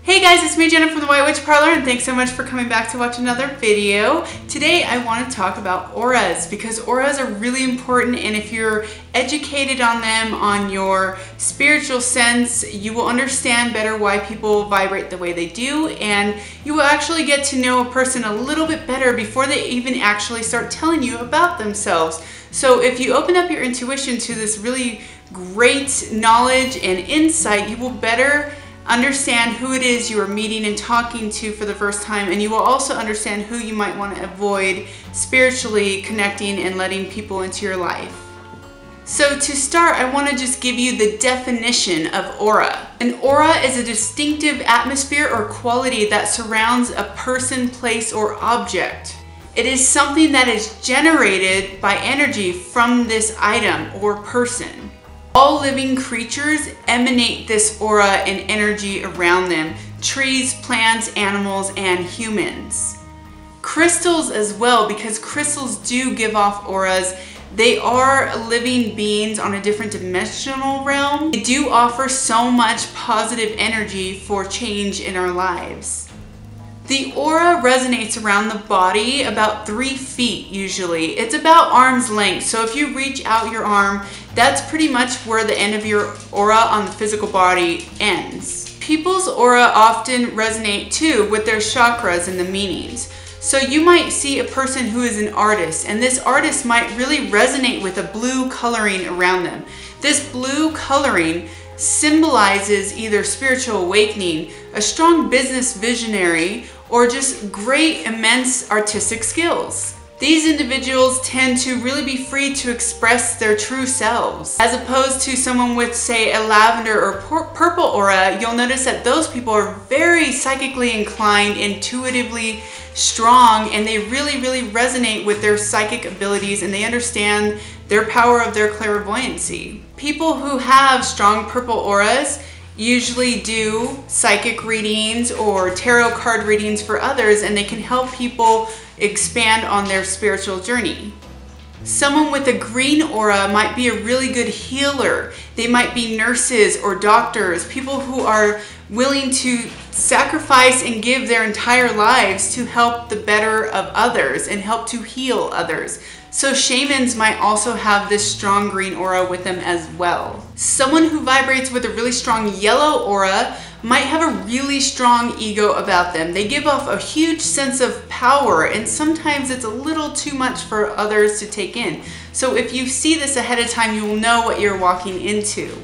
Hey guys, it's me Jenna from the White Witch Parlor, and thanks so much for coming back to watch another video. Today I want to talk about auras because auras are really important, and if you're educated on them, on your spiritual sense, you will understand better why people vibrate the way they do, and you will actually get to know a person a little bit better before they even actually start telling you about themselves. So if you open up your intuition to this really great knowledge and insight, you will better understand who it is you are meeting and talking to for the first time, and you will also understand who you might want to avoid spiritually connecting and letting people into your life. So to start, I want to just give you the definition of aura. An aura is a distinctive atmosphere or quality that surrounds a person, place, or object. It is something that is generated by energy from this item or person. All living creatures emanate this aura and energy around them. Trees, plants, animals, and humans. Crystals as well, because crystals do give off auras. They are living beings on a different dimensional realm. They do offer so much positive energy for change in our lives. The aura resonates around the body about 3 feet usually. It's about arm's length. So if you reach out your arm, that's pretty much where the end of your aura on the physical body ends. People's aura often resonate too with their chakras and the meanings. So you might see a person who is an artist, and this artist might really resonate with a blue coloring around them. This blue coloring symbolizes either spiritual awakening, a strong business visionary, or just great, immense artistic skills. These individuals tend to really be free to express their true selves. As opposed to someone with, say, a lavender or purple aura, you'll notice that those people are very psychically inclined, intuitively strong, and they really resonate with their psychic abilities, and they understand their power of their clairvoyancy. People who have strong purple auras usually do psychic readings or tarot card readings for others, and they can help people expand on their spiritual journey. Someone with a green aura might be a really good healer. They might be nurses or doctors, people who are willing to sacrifice and give their entire lives to help the better of others and help to heal others. So shamans might also have this strong green aura with them as well. Someone who vibrates with a really strong yellow aura might have a really strong ego about them. They give off a huge sense of power, and sometimes it's a little too much for others to take in. So if you see this ahead of time, you will know what you're walking into.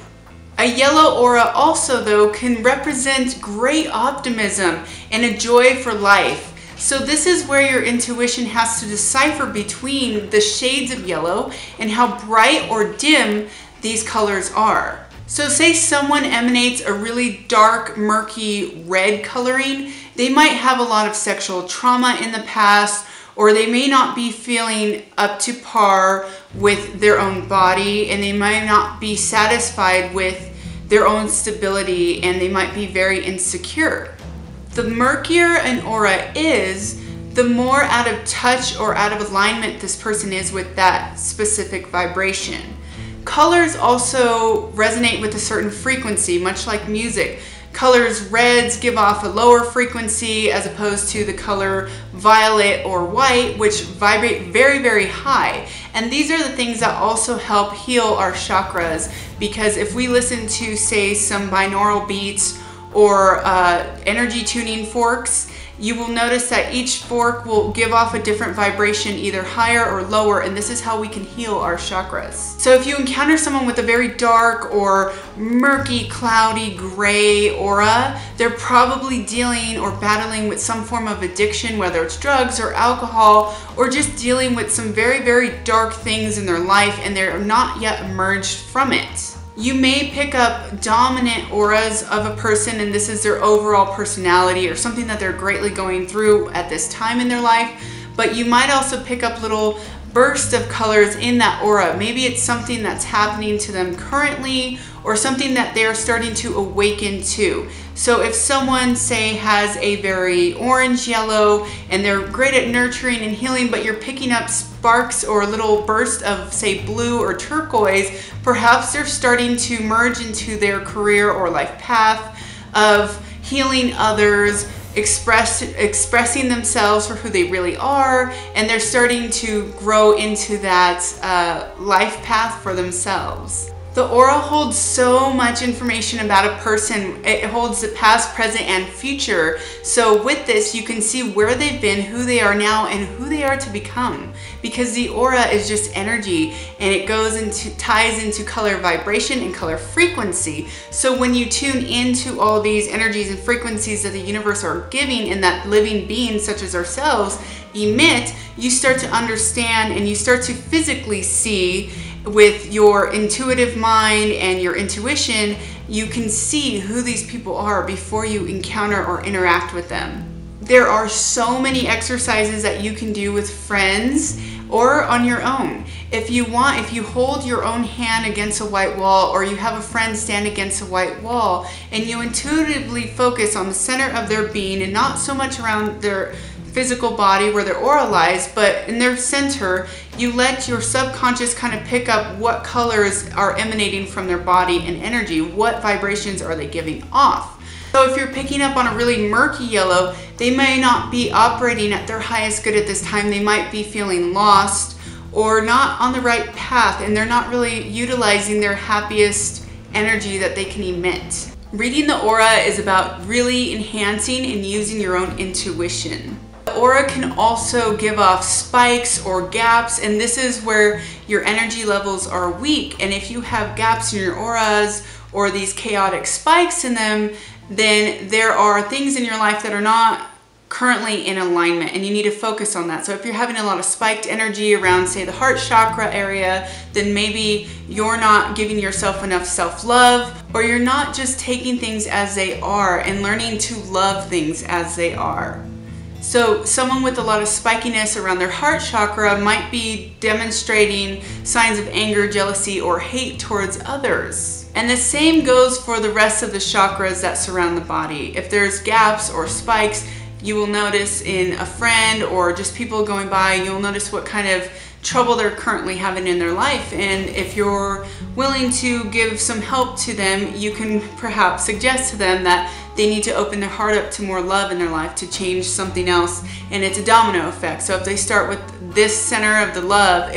A yellow aura also, though, can represent great optimism and a joy for life. So this is where your intuition has to decipher between the shades of yellow and how bright or dim these colors are. So say someone emanates a really dark, murky red coloring, they might have a lot of sexual trauma in the past, or they may not be feeling up to par with their own body, and they might not be satisfied with their own stability, and they might be very insecure. The murkier an aura is, the more out of touch or out of alignment this person is with that specific vibration. Colors also resonate with a certain frequency, much like music. Colors reds give off a lower frequency as opposed to the color violet or white, which vibrate very high. And these are the things that also help heal our chakras, because if we listen to, say, some binaural beats or energy tuning forks, you will notice that each fork will give off a different vibration, either higher or lower, and this is how we can heal our chakras. So if you encounter someone with a very dark or murky, cloudy, gray aura, they're probably dealing or battling with some form of addiction, whether it's drugs or alcohol, or just dealing with some very dark things in their life, and they're not yet emerged from it. You may pick up dominant auras of a person, and this is their overall personality or something that they're greatly going through at this time in their life, but you might also pick up little bursts of colors in that aura. Maybe it's something that's happening to them currently, or something that they're starting to awaken to. So if someone, say, has a very orange yellow and they're great at nurturing and healing, but you're picking up sparks or a little burst of, say, blue or turquoise, perhaps they're starting to merge into their career or life path of healing others, expressing themselves for who they really are, and they're starting to grow into that life path for themselves. The aura holds so much information about a person. It holds the past, present, and future. So with this, you can see where they've been, who they are now, and who they are to become. Because the aura is just energy, and it ties into color vibration and color frequency. So when you tune into all these energies and frequencies that the universe are giving and that living beings such as ourselves emit, you start to understand and you start to physically see with your intuitive mind and your intuition. You can see who these people are before you encounter or interact with them. There are so many exercises that you can do with friends or on your own. If you hold your own hand against a white wall, or you have a friend stand against a white wall, and you intuitively focus on the center of their being and not so much around their physical body where their aura lies, but in their center, you let your subconscious kind of pick up what colors are emanating from their body and energy. What vibrations are they giving off? So if you're picking up on a really murky yellow, they may not be operating at their highest good at this time. They might be feeling lost or not on the right path, and they're not really utilizing their happiest energy that they can emit. Reading the aura is about really enhancing and using your own intuition. The aura can also give off spikes or gaps, and this is where your energy levels are weak. And if you have gaps in your auras or these chaotic spikes in them, then there are things in your life that are not currently in alignment, and you need to focus on that. So if you're having a lot of spiked energy around, say, the heart chakra area, then maybe you're not giving yourself enough self-love, or you're not just taking things as they are and learning to love things as they are. So someone with a lot of spikiness around their heart chakra might be demonstrating signs of anger, jealousy, or hate towards others. And the same goes for the rest of the chakras that surround the body. If there's gaps or spikes, you will notice in a friend or just people going by, you'll notice what kind of trouble they're currently having in their life. And if you're willing to give some help to them, you can perhaps suggest to them that they need to open their heart up to more love in their life to change something else. And it's a domino effect. So if they start with this center of the love,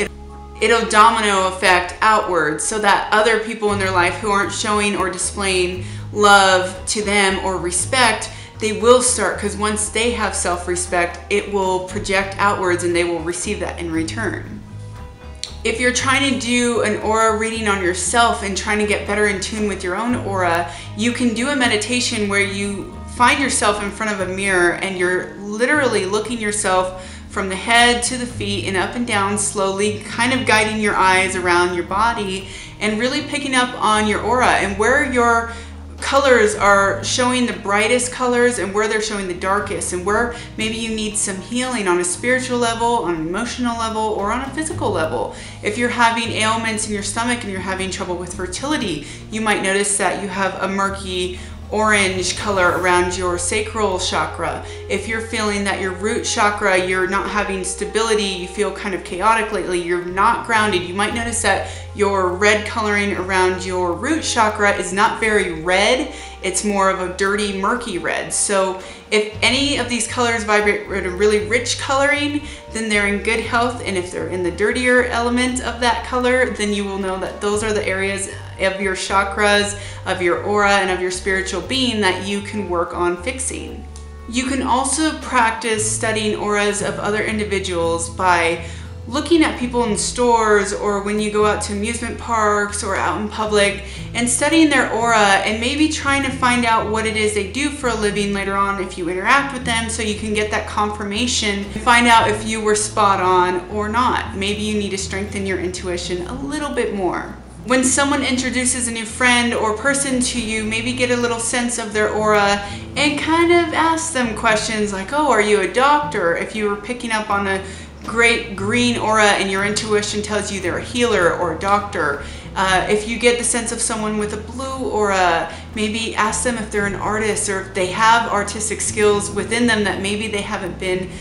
it'll domino effect outwards, so that other people in their life who aren't showing or displaying love to them or respect, they will start, because once they have self-respect, it will project outwards and they will receive that in return. If you're trying to do an aura reading on yourself and trying to get better in tune with your own aura, you can do a meditation where you find yourself in front of a mirror and you're literally looking yourself from the head to the feet and up and down slowly, kind of guiding your eyes around your body and really picking up on your aura and where your colors are showing the brightest colors and where they're showing the darkest, and where maybe you need some healing on a spiritual level, on an emotional level, or on a physical level. If you're having ailments in your stomach and you're having trouble with fertility, you might notice that you have a murky orange color around your sacral chakra. If you're feeling that your root chakra, you're not having stability, you feel kind of chaotic lately, you're not grounded, you might notice that your red coloring around your root chakra is not very red, it's more of a dirty, murky red. So if any of these colors vibrate with a really rich coloring, then they're in good health, and if they're in the dirtier element of that color, then you will know that those are the areas of your chakras, of your aura, and of your spiritual being that you can work on fixing. You can also practice studying auras of other individuals by looking at people in stores or when you go out to amusement parks or out in public and studying their aura and maybe trying to find out what it is they do for a living later on if you interact with them, so you can get that confirmation and find out if you were spot on or not. Maybe you need to strengthen your intuition a little bit more. When someone introduces a new friend or person to you, maybe get a little sense of their aura and kind of ask them questions like, oh, are you a doctor? If you were picking up on a great green aura and your intuition tells you they're a healer or a doctor. If you get the sense of someone with a blue aura, maybe ask them if they're an artist or if they have artistic skills within them that maybe they haven't been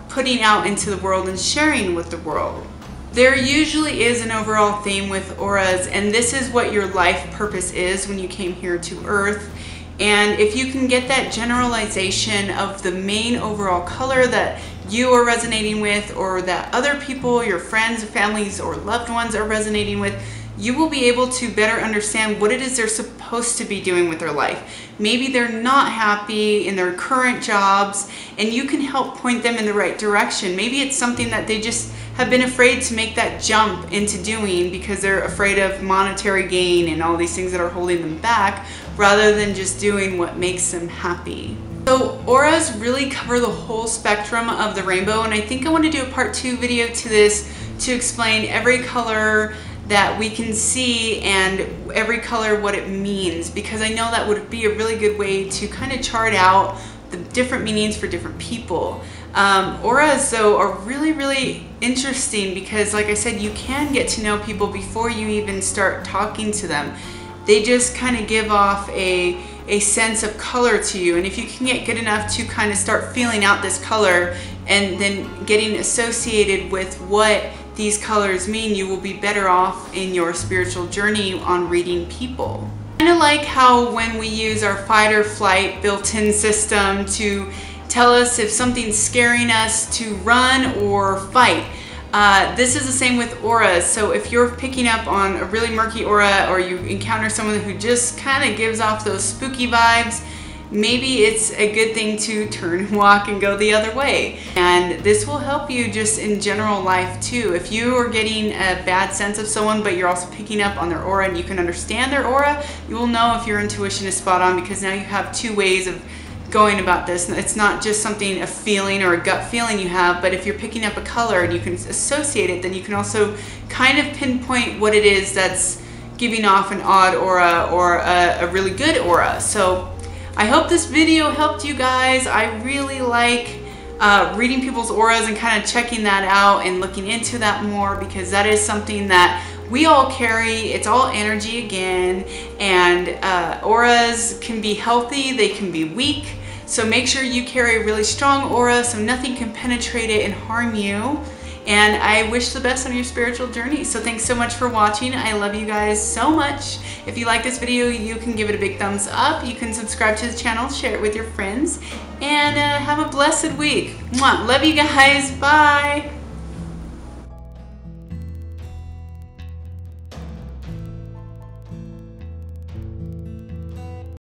putting out into the world and sharing with the world. There usually is an overall theme with auras, and this is what your life purpose is when you came here to Earth. And if you can get that generalization of the main overall color that you are resonating with, or that other people, your friends, families, or loved ones are resonating with, you will be able to better understand what it is they're supposed to be doing with their life. Maybe they're not happy in their current jobs, and you can help point them in the right direction. Maybe it's something that they just have been afraid to make that jump into doing because they're afraid of monetary gain and all these things that are holding them back, rather than just doing what makes them happy. So auras really cover the whole spectrum of the rainbow, and I think I want to do a part 2 video to this to explain every color that we can see and every color what it means, because I know that would be a really good way to kind of chart out the different meanings for different people. Auras though are really interesting because, like I said, you can get to know people before you even start talking to them. They just kind of give off a sense of color to you, and if you can get good enough to kind of start feeling out this color and then getting associated with what these colors mean, you will be better off in your spiritual journey on reading people. Kind of like how when we use our fight or flight built-in system to tell us if something's scaring us to run or fight. This is the same with auras. So if you're picking up on a really murky aura, or you encounter someone who just kind of gives off those spooky vibes, maybe it's a good thing to turn and walk and go the other way. And this will help you just in general life too. If you are getting a bad sense of someone, but you're also picking up on their aura and you can understand their aura, you will know if your intuition is spot on, because now you have 2 ways of going about this. It's not just something, a feeling or a gut feeling you have, but if you're picking up a color and you can associate it, then you can also kind of pinpoint what it is that's giving off an odd aura or a really good aura. So I hope this video helped you guys. I really like reading people's auras and kind of checking that out and looking into that more, because that is something that we all carry. It's all energy again, and auras can be healthy, they can be weak. So make sure you carry a really strong aura so nothing can penetrate it and harm you. And I wish the best on your spiritual journey. So thanks so much for watching. I love you guys so much. If you like this video, you can give it a big thumbs up. You can subscribe to the channel, share it with your friends, and have a blessed week. Mwah. Love you guys. Bye.